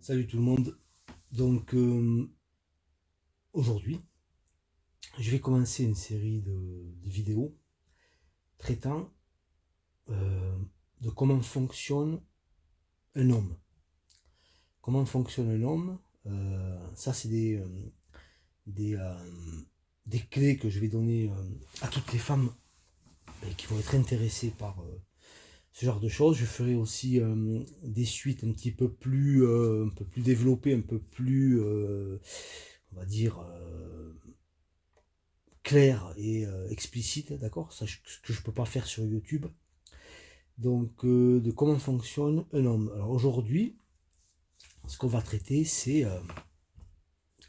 Salut tout le monde. Donc aujourd'hui, je vais commencer une série de vidéos traitant euh, de comment fonctionne un homme. Comment fonctionne un homme, ça c'est des, euh, des clés que je vais donner à toutes les femmes qui vont être intéressées par ce genre de choses. Je ferai aussi des suites un peu plus développées, un peu plus, on va dire, clair et explicite, d'accord? Ça, ce que je peux pas faire sur YouTube. Donc, de comment fonctionne un homme. Alors aujourd'hui, ce qu'on va traiter, c'est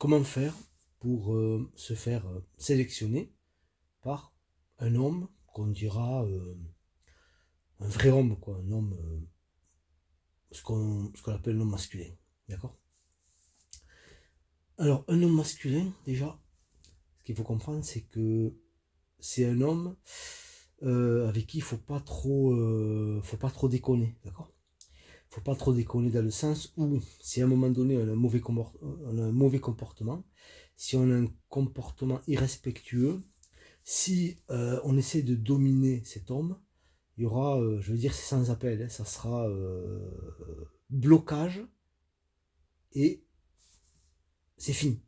comment faire pour se faire sélectionner par un homme qu'on dira un vrai homme, quoi, un homme, ce qu'on appelle un homme masculin, d'accord? Alors, un homme masculin, déjà, ce qu'il faut comprendre, c'est que c'est un homme avec qui il faut pas trop déconner, d'accord? Faut pas trop déconner dans le sens où si à un moment donné on a un mauvais comportement, si on a un comportement irrespectueux, si on essaie de dominer cet homme, il y aura, je veux dire, c'est sans appel, hein, ça sera blocage et c'est fini.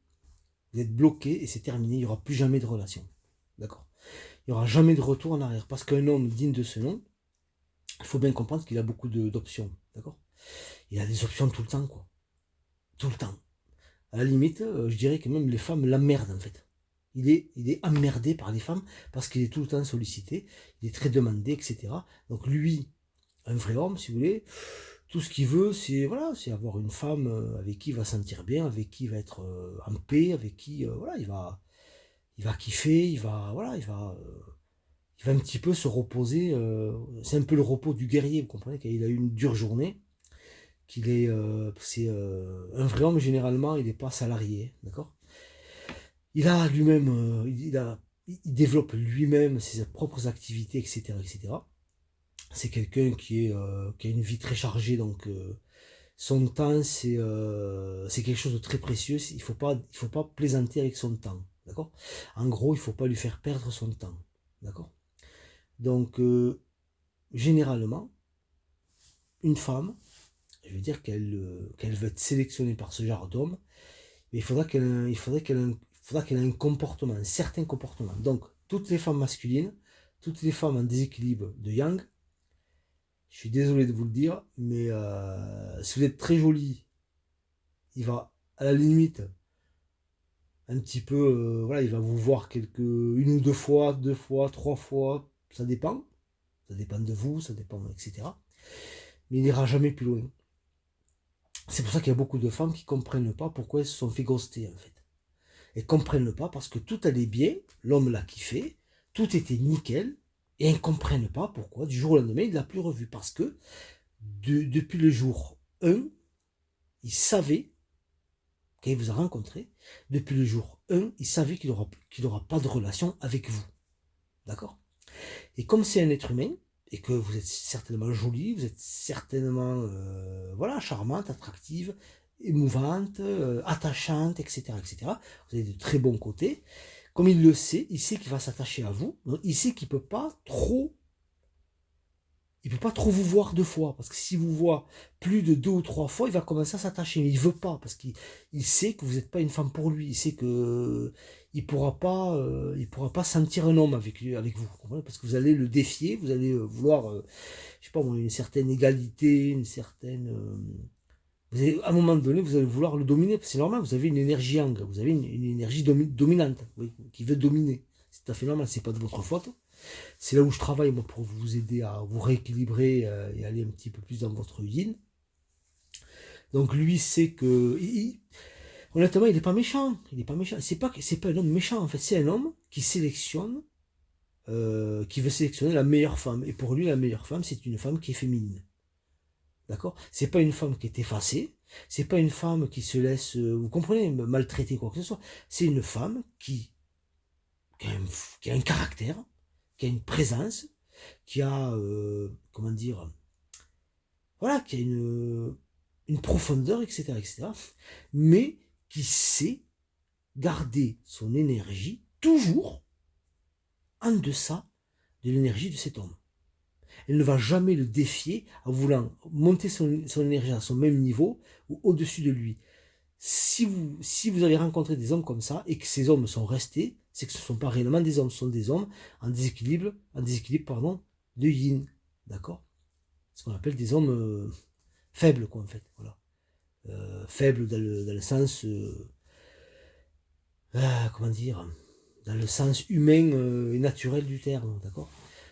Vous êtes bloqué et c'est terminé, il n'y aura plus jamais de relation, d'accord? Il n'y aura jamais de retour en arrière parce qu'un homme digne de ce nom, il faut bien comprendre qu'il a beaucoup d'options, d'accord? Il a des options tout le temps, quoi. Tout le temps. À la limite, je dirais que même les femmes l'emmerdent, en fait. Il est emmerdé par les femmes parce qu'il est tout le temps sollicité, il est très demandé, etc. Donc lui, un vrai homme, si vous voulez, tout ce qu'il veut, c'est voilà, c'est avoir une femme avec qui il va se sentir bien, avec qui il va être en paix, avec qui voilà, il va kiffer, il va un petit peu se reposer. C'est un peu le repos du guerrier, vous comprenez, quand il a eu une dure journée qu'il est, c'est un vrai homme généralement, il n'est pas salarié, d'accord. Il a lui-même, il développe lui-même ses propres activités, etc., etc. C'est quelqu'un qui a une vie très chargée, donc son temps c'est quelque chose de très précieux. Il faut pas plaisanter avec son temps, d'accord. En gros, il faut pas lui faire perdre son temps, d'accord. Donc généralement, une femme, je veux dire qu'elle veut être sélectionnée par ce genre d'homme, mais il faudra qu'elle ait un comportement, un certain comportement. Donc, toutes les femmes masculines, toutes les femmes en déséquilibre de yang, je suis désolé de vous le dire, mais si vous êtes très jolie, il va, à la limite, un petit peu, voilà, il va vous voir une ou deux fois, trois fois, ça dépend. Ça dépend de vous, ça dépend, etc. Mais il n'ira jamais plus loin. C'est pour ça qu'il y a beaucoup de femmes qui ne comprennent pas pourquoi elles se sont fait ghoster, en fait. Et comprennent pas parce que tout allait bien, l'homme l'a kiffé, tout était nickel, et elles ne comprennent pas pourquoi du jour au lendemain il ne l'a plus revu. Parce que depuis le jour 1, il savait, quand il vous a rencontré, depuis le jour 1, il savait qu'il aura pas de relation avec vous. D'accord. Et comme c'est un être humain, et que vous êtes certainement jolie, vous êtes certainement voilà, charmante, attractive, émouvante, attachante, etc., etc. Vous avez de très bons côtés. Comme il sait qu'il va s'attacher à vous. Donc il sait il peut pas trop vous voir deux fois, parce que s'il vous voit plus de deux ou trois fois, il va commencer à s'attacher. Mais il veut pas, parce qu'il sait que vous n'êtes pas une femme pour lui. Il sait que il pourra pas sentir un homme avec vous, parce que vous allez le défier, vous allez vouloir, je sais pas moi, une certaine égalité, une certaine, à un moment donné, vous allez vouloir le dominer. C'est normal, vous avez une énergie yang, vous avez une énergie dominante, oui, qui veut dominer. C'est tout à fait normal, c'est pas de votre faute. C'est là où je travaille, moi, pour vous aider à vous rééquilibrer et aller un petit peu plus dans votre yin. Donc lui, c'est que... honnêtement, il n'est pas méchant. Il n'est pas méchant. C'est pas un homme méchant, en fait. C'est un homme qui sélectionne, qui veut sélectionner la meilleure femme. Et pour lui, la meilleure femme, c'est une femme qui est féminine. D'accord. C'est pas une femme qui est effacée. C'est pas une femme qui se laisse, vous comprenez, maltraiter, quoi que ce soit. C'est une femme qui a un caractère, qui a une présence, qui a, comment dire, voilà, qui a une profondeur, etc., mais qui sait garder son énergie toujours en deçà de l'énergie de cet homme. Elle ne va jamais le défier en voulant monter son énergie à son même niveau ou au-dessus de lui. Si vous avez rencontré des hommes comme ça et que ces hommes sont restés, c'est que ce ne sont pas réellement des hommes, ce sont des hommes en déséquilibre pardon, de yin. D'accord? Ce qu'on appelle des hommes faibles, quoi, en fait. Voilà. Faibles dans le sens. Comment dire? Dans le sens humain et naturel du terme. D'accord?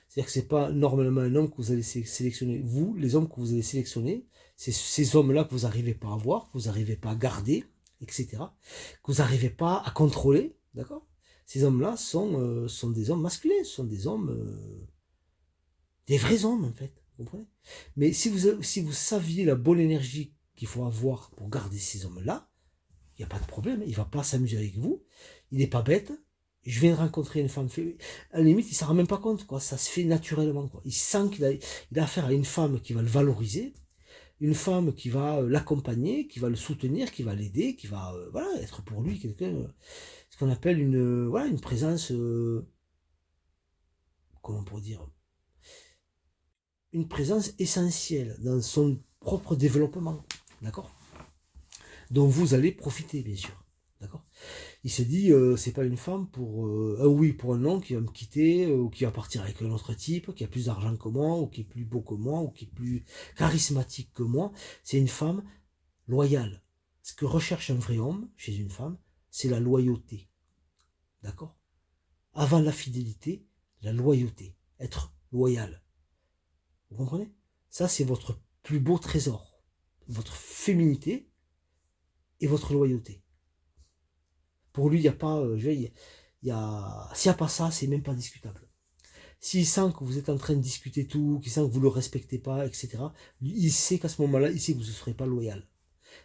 C'est-à-dire que c'est pas normalement un homme que vous allez sélectionner. Vous, les hommes que vous allez sélectionner, c'est ces hommes-là que vous n'arrivez pas à voir, que vous n'arrivez pas à garder, etc. Que vous n'arrivez pas à contrôler. D'accord? Ces hommes-là sont des hommes masculins, sont des hommes. Des vrais hommes, en fait. Vous comprenez? Mais si vous saviez la bonne énergie qu'il faut avoir pour garder ces hommes-là, il n'y a pas de problème. Il ne va pas s'amuser avec vous. Il n'est pas bête. Je viens de rencontrer une femme. À la limite, il ne s'en rend même pas compte. Quoi. Ça se fait naturellement. Quoi. Il sent il a affaire à une femme qui va le valoriser, une femme qui va l'accompagner, qui va le soutenir, qui va l'aider, qui va voilà, être pour lui quelqu'un, ce qu'on appelle voilà, une présence, comment on pourrait dire, une présence essentielle dans son propre développement, d'accord? Dont vous allez profiter, bien sûr, d'accord? Il se dit, c'est pas une femme pour un oui, pour un non qui va me quitter, ou qui va partir avec un autre type, qui a plus d'argent que moi, ou qui est plus beau que moi, ou qui est plus charismatique que moi. C'est une femme loyale. Ce que recherche un vrai homme chez une femme, c'est la loyauté, d'accord? Avant la fidélité, la loyauté, être loyal. Vous comprenez? Ça, c'est votre plus beau trésor. Votre féminité et votre loyauté. Pour lui, il n'y a pas. S'il n'y a pas ça, c'est même pas discutable. S'il sent que vous êtes en train de discuter tout, qu'il sent que vous ne le respectez pas, etc., il sait qu'à ce moment-là, il sait que vous ne serez pas loyal.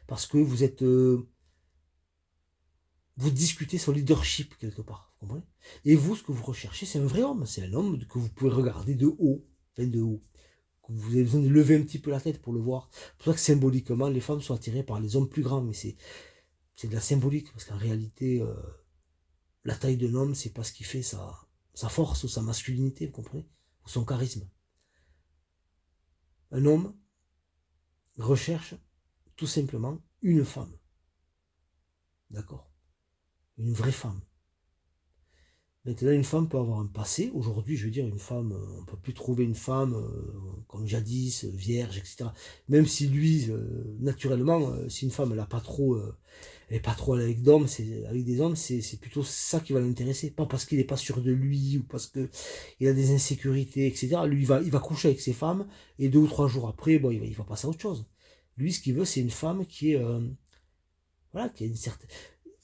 Parce que vous êtes. Vous discutez son leadership quelque part. Vous comprenez? Et vous, ce que vous recherchez, c'est un vrai homme. C'est un homme que vous pouvez regarder de haut. Enfin, de haut. Vous avez besoin de lever un petit peu la tête pour le voir. C'est pour ça que symboliquement, les femmes sont attirées par les hommes plus grands, mais c'est de la symbolique, parce qu'en réalité, la taille d'un homme, c'est pas ce qui fait sa force ou sa masculinité, vous comprenez? Ou son charisme. Un homme recherche tout simplement une femme. D'accord? Une vraie femme. Maintenant, une femme peut avoir un passé. Aujourd'hui, je veux dire, une femme, on ne peut plus trouver une femme comme jadis, vierge, etc. Même si lui, naturellement, si une femme, elle n'est pas trop avec d'hommes, avec des hommes, c'est plutôt ça qui va l'intéresser. Pas parce qu'il n'est pas sûr de lui ou parce qu'il a des insécurités, etc. Lui, il va coucher avec ses femmes et 2 ou 3 jours après, bon, il va passer à autre chose. Lui, ce qu'il veut, c'est une femme qui est, voilà, qui a une certaine.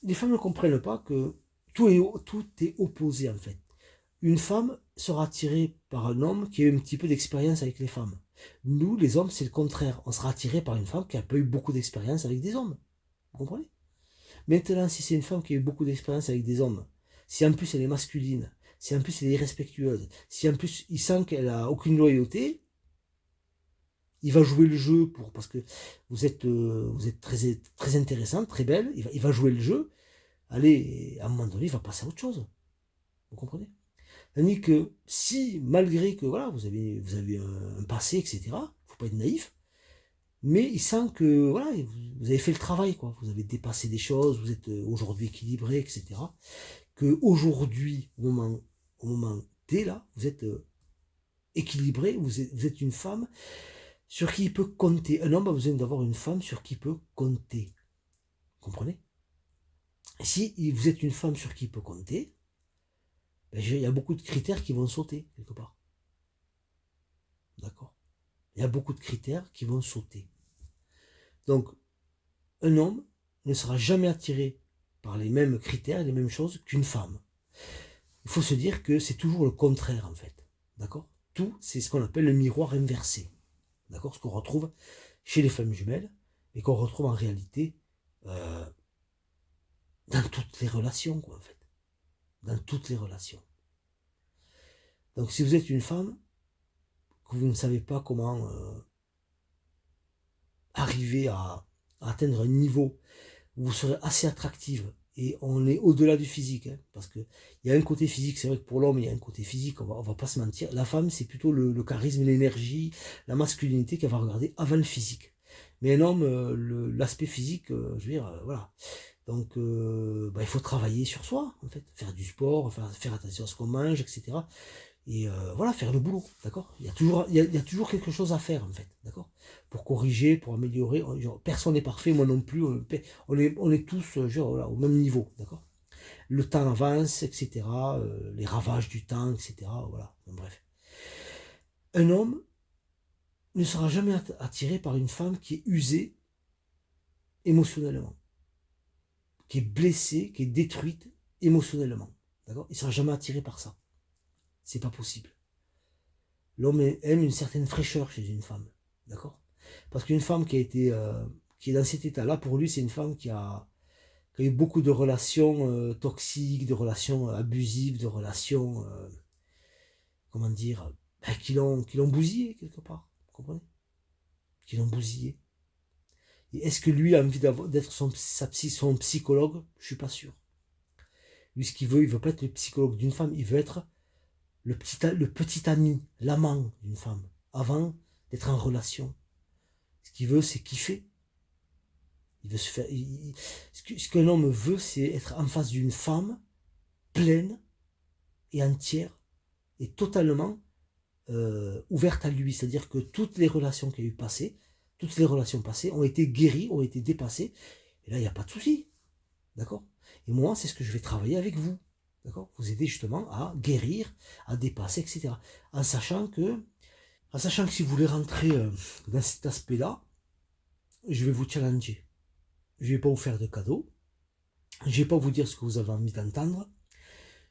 Les femmes ne comprennent pas que tout est opposé en fait. Une femme sera attirée par un homme qui a eu un petit peu d'expérience avec les femmes. Nous, les hommes, c'est le contraire. On sera attiré par une femme qui n'a pas eu beaucoup d'expérience avec des hommes. Vous comprenez? Maintenant, si c'est une femme qui a eu beaucoup d'expérience avec des hommes, si en plus elle est masculine, si en plus elle est irrespectueuse, si en plus il sent qu'elle a aucune loyauté, il va jouer le jeu parce que vous êtes très, très intéressante, très belle, il va jouer le jeu. Allez, à un moment donné, il va passer à autre chose. Vous comprenez? Tandis que si, malgré que voilà, vous avez un passé, etc., faut pas être naïf, mais il sent que voilà, vous avez fait le travail, quoi. Vous avez dépassé des choses, vous êtes aujourd'hui équilibré, etc. Que aujourd'hui, au moment T, là, vous êtes équilibré, vous êtes une femme sur qui il peut compter. Un homme a besoin d'avoir une femme sur qui il peut compter. Vous comprenez? Si vous êtes une femme sur qui il peut compter, ben, il y a beaucoup de critères qui vont sauter, quelque part. D'accord? Il y a beaucoup de critères qui vont sauter. Donc, un homme ne sera jamais attiré par les mêmes critères et les mêmes choses qu'une femme. Il faut se dire que c'est toujours le contraire, en fait. D'accord? Tout, c'est ce qu'on appelle le miroir inversé. D'accord? Ce qu'on retrouve chez les femmes jumelles, et qu'on retrouve en réalité dans toutes les relations, quoi, en fait. Dans toutes les relations. Donc, si vous êtes une femme, que vous ne savez pas comment arriver à atteindre un niveau où vous serez assez attractive, et on est au-delà du physique, hein, parce que il y a un côté physique, c'est vrai que pour l'homme, il y a un côté physique, on va pas se mentir. La femme, c'est plutôt le charisme, l'énergie, la masculinité qu'elle va regarder avant le physique. Mais un homme, l'aspect physique, je veux dire, voilà. Donc, il faut travailler sur soi, en fait, faire du sport, faire attention à ce qu'on mange, etc. Et voilà, faire le boulot, d'accord. Il y a toujours quelque chose à faire, en fait, d'accord, pour corriger, pour améliorer. Personne n'est parfait, moi non plus. On est tous voilà, au même niveau, d'accord. Le temps avance, etc. Les ravages du temps, etc. Voilà, bon, bref. Un homme ne sera jamais attiré par une femme qui est usée émotionnellement, qui est blessée, qui est détruite émotionnellement, d'accord. Il ne sera jamais attiré par ça. C'est pas possible. L'homme aime une certaine fraîcheur chez une femme, d'accord. Parce qu'une femme qui est dans cet état-là, pour lui, c'est une femme qui a eu beaucoup de relations toxiques, de relations abusives, de relations, comment dire, qui l'ont bousillé quelque part, vous comprenez, qui l'ont bousillé. Et est-ce que lui a envie d'être son psychologue? Je suis pas sûr. Lui, ce qu'il veut, il veut pas être le psychologue d'une femme, il veut être le petit ami, l'amant d'une femme, avant d'être en relation. Ce qu'il veut, c'est kiffer. Il veut se faire. Ce qu'un homme veut, c'est être en face d'une femme pleine et entière et totalement ouverte à lui. C'est-à-dire que toutes les relations qu'il a eu passées, toutes les relations passées ont été guéries, ont été dépassées. Et là, il n'y a pas de souci. D'accord. Et moi, c'est ce que je vais travailler avec vous. D'accord. Vous aider justement à guérir, à dépasser, etc. En sachant que si vous voulez rentrer dans cet aspect-là, je vais vous challenger. Je ne vais pas vous faire de cadeaux. Je ne vais pas vous dire ce que vous avez envie d'entendre.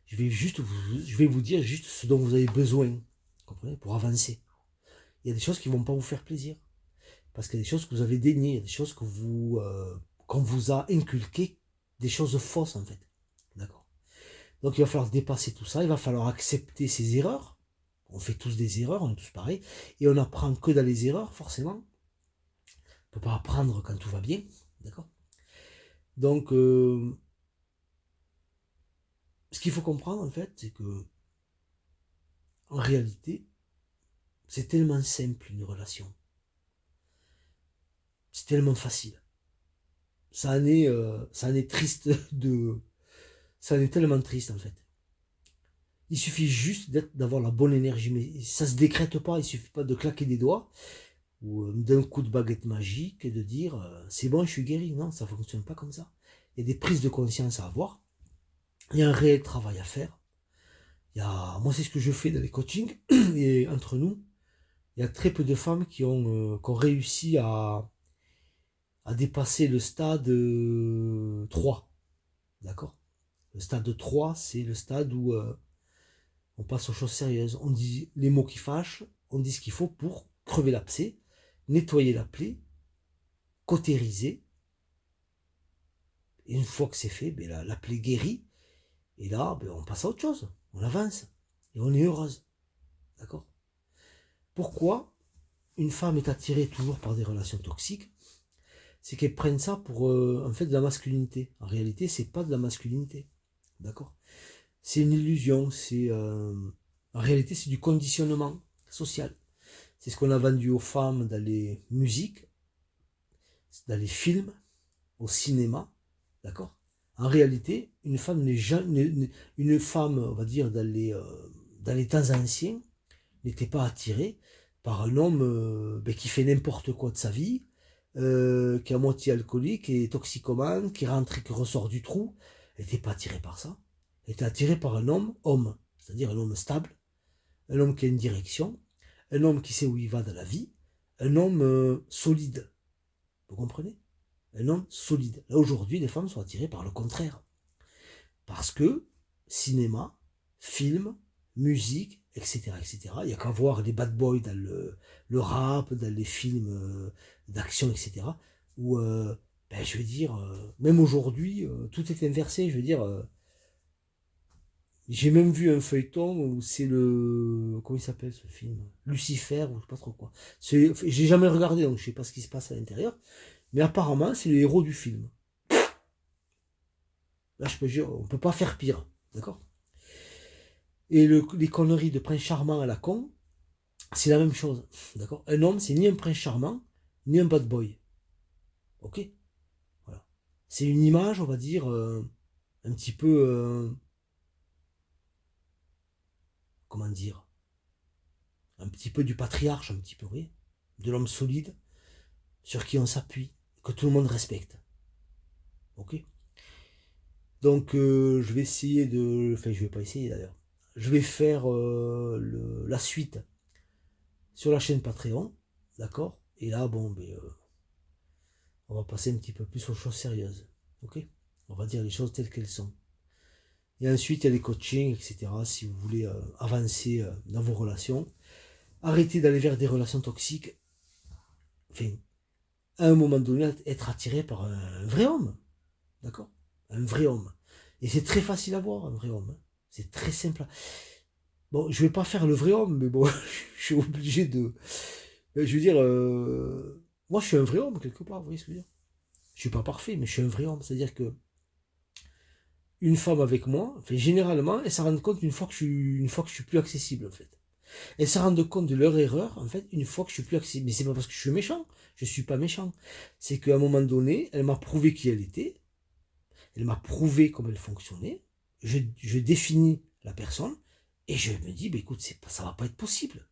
Je vais vous dire juste ce dont vous avez besoin, vous comprenez, pour avancer. Il y a des choses qui ne vont pas vous faire plaisir. Parce qu'il y a des choses que vous avez déniées, il y a des choses qu'on vous a inculquées, des choses fausses en fait. D'accord. Donc il va falloir dépasser tout ça, il va falloir accepter ses erreurs. On fait tous des erreurs, on est tous pareils. Et on n'apprend que dans les erreurs, forcément. On ne peut pas apprendre quand tout va bien. D'accord. Donc, ce qu'il faut comprendre, en fait, c'est que, en réalité, c'est tellement simple, une relation. C'est tellement facile. Ça en est triste ça en est tellement triste, en fait. Il suffit juste d'avoir la bonne énergie, mais ça se décrète pas, il suffit pas de claquer des doigts, ou d'un coup de baguette magique, et de dire, c'est bon, je suis guéri. Non, ça fonctionne pas comme ça. Il y a des prises de conscience à avoir, il y a un réel travail à faire. Moi, c'est ce que je fais dans les coachings, et entre nous, il y a très peu de femmes qui ont réussi à dépasser le stade 3. D'accord. Le stade 3, c'est le stade où on passe aux choses sérieuses. On dit les mots qui fâchent, on dit ce qu'il faut pour crever l'abcès, nettoyer la plaie, cautériser. Et une fois que c'est fait, la plaie guérit. Et là, on passe à autre chose. On avance. Et on est heureuse. D'accord. Pourquoi une femme est attirée toujours par des relations toxiques? C'est qu'elles prennent ça pour en fait de la masculinité. En réalité, c'est pas de la masculinité. D'accord. C'est une illusion. En réalité, c'est du conditionnement social. C'est ce qu'on a vendu aux femmes dans les musiques, dans les films, au cinéma. D'accord. En réalité, une femme n'est jamais, une femme, on va dire, dans les temps anciens, n'était pas attirée par un homme qui fait n'importe quoi de sa vie, qui est à moitié alcoolique, qui est toxicomane, qui rentre et qui ressort du trou. Elle n'était pas attirée par ça. Elle était attirée par un homme, c'est-à-dire un homme stable, un homme qui a une direction, un homme qui sait où il va dans la vie, un homme solide. Vous comprenez? Un homme solide. Là, aujourd'hui, les femmes sont attirées par le contraire. Parce que cinéma, film, musique, etc., etc. Il n'y a qu'à voir les bad boys dans le rap, dans les films d'action, etc. Où, je veux dire, même aujourd'hui, tout est inversé. Je veux dire, J'ai même vu un feuilleton où c'est le... Comment il s'appelle ce film? Lucifer, ou je sais pas trop quoi. J'ai jamais regardé, donc je sais pas ce qui se passe à l'intérieur. Mais apparemment, c'est le héros du film. Là, je peux dire, on peut pas faire pire. D'accord? Et les conneries de prince charmant à la con, c'est la même chose. D'accord? Un homme, c'est ni un prince charmant, ni un bad boy. Ok? Voilà. C'est une image, on va dire, un petit peu... comment dire? Un petit peu du patriarche, un petit peu, oui. De l'homme solide, sur qui on s'appuie, que tout le monde respecte. Ok? Donc, je vais essayer de... Enfin, je vais pas essayer d'ailleurs. Je vais faire la suite sur la chaîne Patreon. D'accord? Et là, bon, ben, on va passer un petit peu plus aux choses sérieuses. Ok? On va dire les choses telles qu'elles sont. Et ensuite, il y a les coachings, etc. Si vous voulez avancer dans vos relations. Arrêtez d'aller vers des relations toxiques. Enfin, à un moment donné, être attiré par un vrai homme. D'accord? Un vrai homme. Et c'est très facile à voir, un vrai homme. Hein. C'est très simple. Bon, je vais pas faire le vrai homme, mais bon, je suis obligé de... Je veux dire, moi je suis un vrai homme quelque part, vous voyez ce que je veux dire? Je suis pas parfait, mais je suis un vrai homme. C'est-à-dire que une femme avec moi, enfin, généralement, elle s'en rend compte une fois que je suis plus accessible, en fait. Elle se rend compte de leur erreur, en fait, une fois que je suis plus accessible. Mais c'est pas parce que je suis méchant. Je suis pas méchant. C'est qu'à un moment donné, elle m'a prouvé qui elle était. Elle m'a prouvé comment elle fonctionnait. Je définis la personne. Et je me dis, bah, écoute, ça va pas être possible.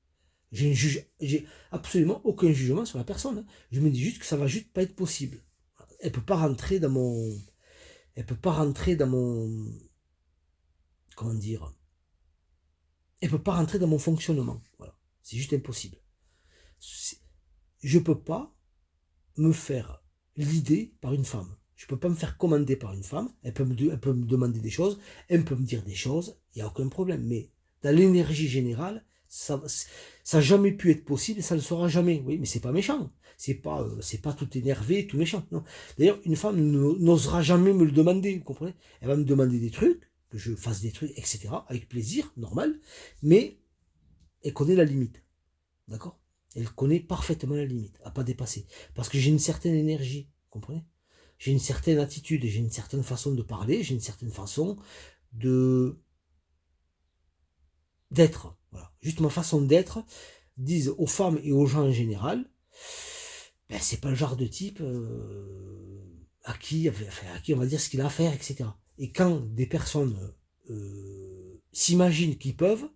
J'ai absolument aucun jugement sur la personne. Hein. Je me dis juste que ça va juste pas être possible. Elle peut pas rentrer dans mon... Elle peut pas rentrer dans mon... Comment dire? Elle peut pas rentrer dans mon fonctionnement. Voilà. C'est juste impossible. Je peux pas me faire l'idée par une femme. Je peux pas me faire commander par une femme. Elle peut me demander des choses, elle peut me dire des choses, il n'y a aucun problème. Mais dans l'énergie générale, ça n'a jamais pu être possible et ça ne le sera jamais. Oui, mais c'est pas méchant. C'est pas tout énervé, tout méchant. Non. D'ailleurs, une femme n'osera jamais me le demander, vous comprenez? Elle va me demander des trucs, que je fasse des trucs, etc. Avec plaisir, normal. Mais elle connaît la limite. D'accord? Elle connaît parfaitement la limite, à pas dépasser. Parce que j'ai une certaine énergie, vous comprenez? J'ai une certaine attitude, j'ai une certaine façon de parler, j'ai une certaine façon de d'être. Voilà. Juste ma façon d'être disent aux femmes et aux gens en général, ben, c'est pas le genre de type à qui on va dire ce qu'il a à faire, etc. Et quand des personnes s'imaginent qu'ils peuvent,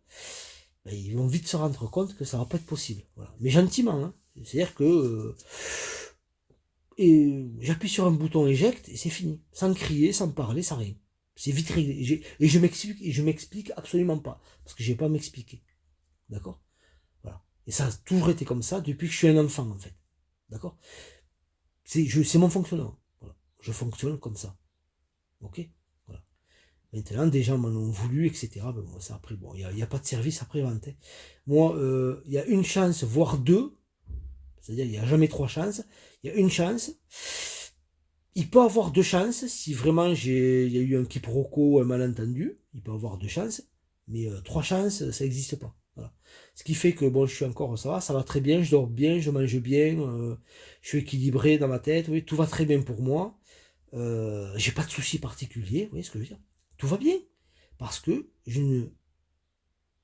ben, ils vont vite se rendre compte que ça va pas être possible. Voilà. Mais gentiment, hein. C'est-à-dire que et j'appuie sur un bouton éjecte et c'est fini. Sans crier, sans parler, sans rien. C'est vite réglé. Et je m'explique absolument pas. Parce que je vais pas m'expliquer. D'accord? Voilà. Et ça a toujours été comme ça depuis que je suis un enfant, en fait. D'accord? C'est mon fonctionnement. Voilà. Je fonctionne comme ça. Ok? Voilà. Maintenant, des gens m'en ont voulu, etc. Ben, bon, ça après, bon, il n'y a pas de service après-vente. Hein. Moi, il y a une chance, voire deux. C'est-à-dire, il n'y a jamais trois chances. Il y a une chance. Il peut avoir deux chances si vraiment il y a eu un quiproquo, un malentendu. Il peut avoir deux chances. Mais trois chances, ça n'existe pas. Voilà. Ce qui fait que bon, je suis encore, ça va très bien, je dors bien, je mange bien, je suis équilibré dans ma tête, oui, tout va très bien pour moi. J'ai pas de soucis particuliers, vous voyez ce que je veux dire? Tout va bien. Parce que je ne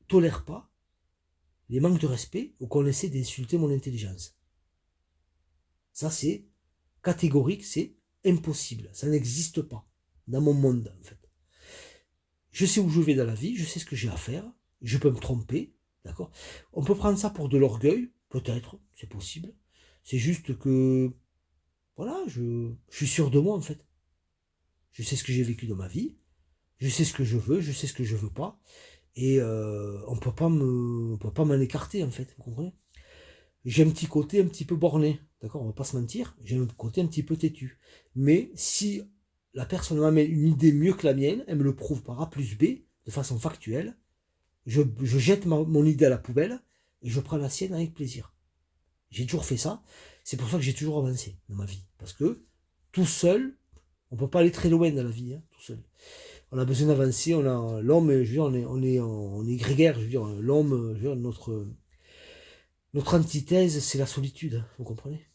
tolère pas les manques de respect ou qu'on essaie d'insulter mon intelligence. Ça, c'est catégorique, c'est impossible. Ça n'existe pas dans mon monde, en fait. Je sais où je vais dans la vie, je sais ce que j'ai à faire, je peux me tromper, d'accord? On peut prendre ça pour de l'orgueil, peut-être, c'est possible. C'est juste que, voilà, je suis sûr de moi, en fait. Je sais ce que j'ai vécu dans ma vie, je sais ce que je veux, je sais ce que je veux pas, et on peut pas m'en écarter, en fait, vous comprenez? J'ai un petit côté un petit peu borné, d'accord, on va pas se mentir, j'ai un côté un petit peu têtu. Mais si la personne m'amène une idée mieux que la mienne, elle me le prouve par A plus B, de façon factuelle, je jette mon idée à la poubelle et je prends la sienne avec plaisir. J'ai toujours fait ça, c'est pour ça que j'ai toujours avancé dans ma vie. Parce que tout seul, on peut pas aller très loin dans la vie, hein, tout seul. On a besoin d'avancer, l'homme, je veux dire, on est grégaire, je veux dire, l'homme, je veux dire, notre antithèse, c'est la solitude, vous comprenez?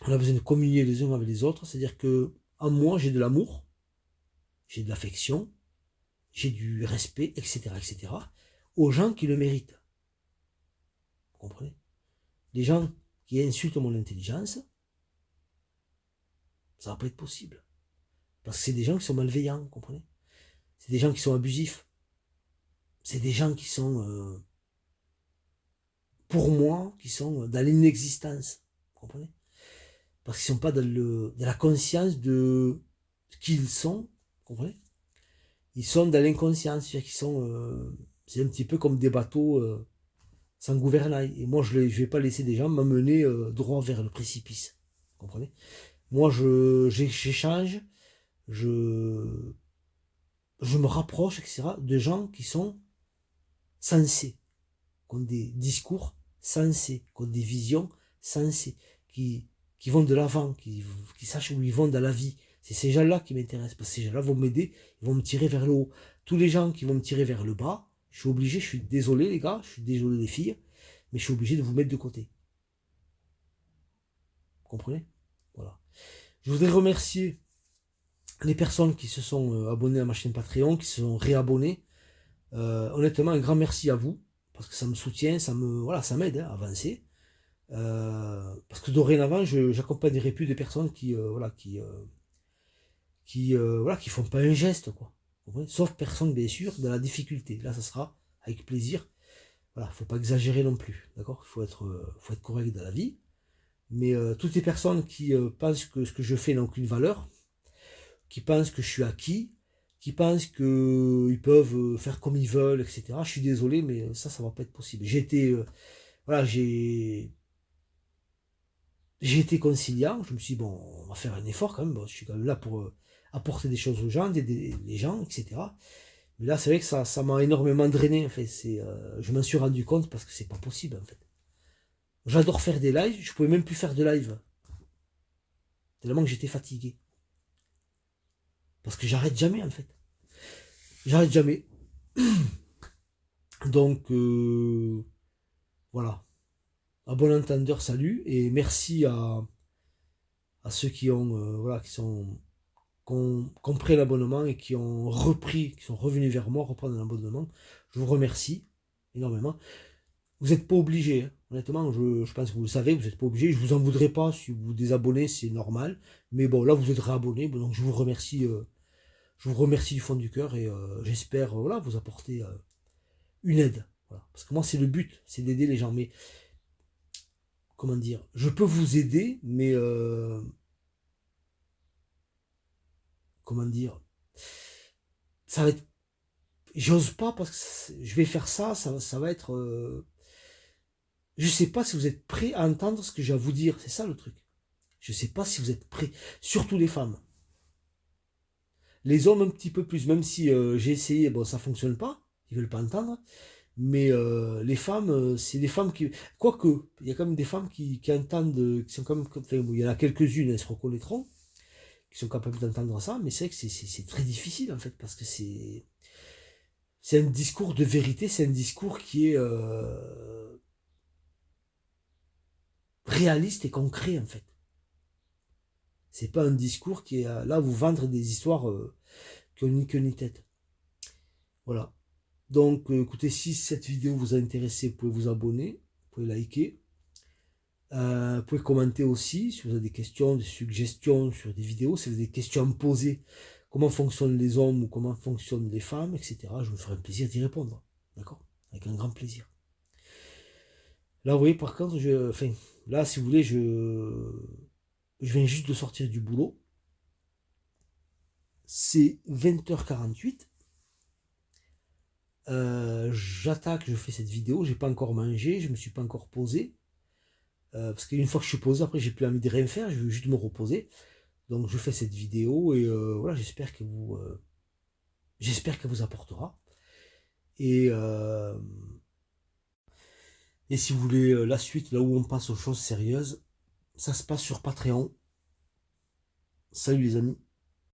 On a besoin de communier les uns avec les autres, c'est-à-dire que en moi, j'ai de l'amour, j'ai de l'affection, j'ai du respect, etc., aux gens qui le méritent. Vous comprenez? Les gens qui insultent mon intelligence, ça va pas être possible. Parce que c'est des gens qui sont malveillants, vous comprenez? C'est des gens qui sont abusifs. C'est des gens qui sont, pour moi, qui sont dans l'inexistence. Vous comprenez? Parce qu'ils ne sont pas dans la conscience de ce qu'ils sont. Vous comprenez? Ils sont dans l'inconscience. C'est-à-dire qu'ils sont, c'est un petit peu comme des bateaux sans gouvernail. Et moi, je ne vais pas laisser des gens m'amener droit vers le précipice. Vous comprenez? Moi, j'échange, je, je me rapproche, etc., de gens qui sont sensés, qui ont des discours sensés, qui ont des visions sensées, qui vont de l'avant, qui sachent où ils vont dans la vie. C'est ces gens-là qui m'intéressent, parce que ces gens-là vont m'aider, ils vont me tirer vers le haut. Tous les gens qui vont me tirer vers le bas, je suis obligé, je suis désolé les gars, je suis désolé les filles, mais je suis obligé de vous mettre de côté. Vous comprenez? Voilà. Je voudrais remercier les personnes qui se sont abonnées à ma chaîne Patreon, qui se sont réabonnées. Honnêtement, un grand merci à vous, parce que ça me soutient, voilà, ça m'aide à avancer. Parce que dorénavant, je n'accompagnerai plus des personnes voilà, qui font pas un geste, quoi. Sauf personne, bien sûr, dans la difficulté. Là, ça sera avec plaisir. Voilà, faut pas exagérer non plus, d'accord? Faut être correct dans la vie. Mais toutes les personnes qui pensent que ce que je fais n'a aucune valeur, qui pensent que je suis acquis, qui pensent qu'ils peuvent faire comme ils veulent, etc. Je suis désolé, mais ça va pas être possible. Voilà, j'ai été conciliant, je me suis dit, bon, on va faire un effort quand même, bon, je suis quand même là pour apporter des choses aux gens, aider les gens, etc. Mais là, c'est vrai que ça m'a énormément drainé, en fait. Je m'en suis rendu compte parce que c'est pas possible, en fait. J'adore faire des lives, je pouvais même plus faire de live. Tellement que j'étais fatigué. Parce que j'arrête jamais, en fait. J'arrête jamais. Donc, voilà. À bon entendeur, salut. Et merci à ceux qui ont, voilà, qui ont pris l'abonnement et qui sont revenus vers moi reprendre un abonnement. Je vous remercie énormément. Vous n'êtes pas obligé, hein. Honnêtement, je pense que vous le savez, vous n'êtes pas obligé. Je vous en voudrais pas si vous désabonnez, c'est normal. Mais bon, là, vous êtes réabonné, donc je vous remercie du fond du cœur et j'espère voilà, vous apporter une aide. Voilà. Parce que moi, c'est le but, c'est d'aider les gens. Mais comment dire, je peux vous aider, mais comment dire, ça va être, j'ose pas parce que je vais faire ça va être, je sais pas si vous êtes prêts à entendre ce que j'ai à vous dire, c'est ça le truc. Je sais pas si vous êtes prêts, surtout les femmes. Les hommes un petit peu plus, même si j'ai essayé, bon ça fonctionne pas, ils veulent pas entendre. Mais les femmes, c'est des femmes qui, quoique, il y a quand même des femmes qui entendent, qui sont comme, enfin, il y en a quelques-unes, elles se reconnaîtront, qui sont capables d'entendre ça, mais c'est vrai que c'est très difficile en fait, parce que c'est un discours de vérité, c'est un discours qui est réaliste et concret en fait. C'est pas un discours qui est là vous vendre des histoires qui ont ni queue ni tête. Voilà. Donc écoutez, si cette vidéo vous a intéressé, vous pouvez vous abonner, vous pouvez liker. Vous pouvez commenter aussi si vous avez des questions, des suggestions sur des vidéos, si vous avez des questions à me poser, comment fonctionnent les hommes ou comment fonctionnent les femmes, etc. Je me ferai un plaisir d'y répondre. D'accord? Avec un grand plaisir. Là, vous voyez, par contre, enfin, là, si vous voulez, je viens juste de sortir du boulot. C'est 20h48. J'attaque, je fais cette vidéo, j'ai pas encore mangé, je me suis pas encore posé. Parce qu'une fois que je suis posé, après j'ai plus envie de rien faire, je veux juste me reposer. Donc je fais cette vidéo et voilà, j'espère qu'elle vous apportera. Et, et si vous voulez la suite, là où on passe aux choses sérieuses, ça se passe sur Patreon. Salut les amis.